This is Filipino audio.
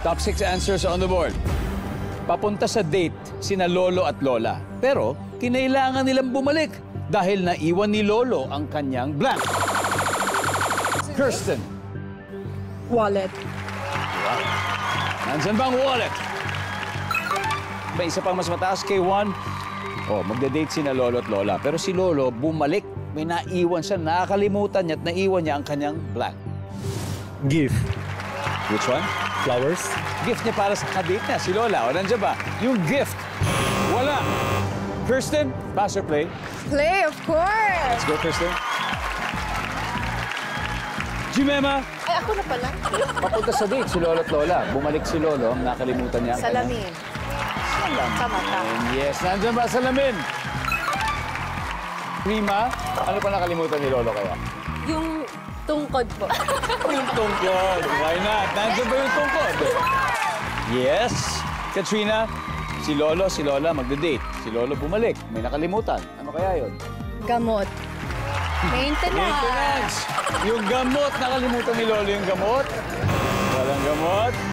Top 6 answers on the board. Papunta sa date sina Lolo at Lola. Pero kinailangan nilang bumalik dahil naiwan ni Lolo ang kanyang blank. Kirsten. Wallet. Nandiyan ba ang wallet? May isa pang mas mataas, K1. Oh, magde-date sina Lolo at Lola. Pero si Lolo bumalik. May naiwan siya, nakakalimutan niya at naiwan niya ang kanyang blank. Gift. Which one? Flowers. Gift niya para sa kadate niya, si Lola. O, nandiyan ba? Yung gift. Wala. Kirsten, pass or play? Play, of course. Let's go, Kirsten. Jimema. Ay, ako na pala. Papunta sa date si Lolo at Lola. Bumalik si Lolo, nakalimutan niya ang Salamin. Sa mata. Yes, nandiyan ba salamin? Prima, ano pa nakalimutan ni Lolo kaya? Yung tungkod po. Yung tungkod. Why not? Nandiyan ba yung tungkod? Yes. Katrina, si Lolo, si Lola magde-date. Si Lolo bumalik. May nakalimutan. Ano kaya yun? Gamot. Maintenance. Yung gamot. Nakalimutan ni Lolo yung gamot. Walang gamot.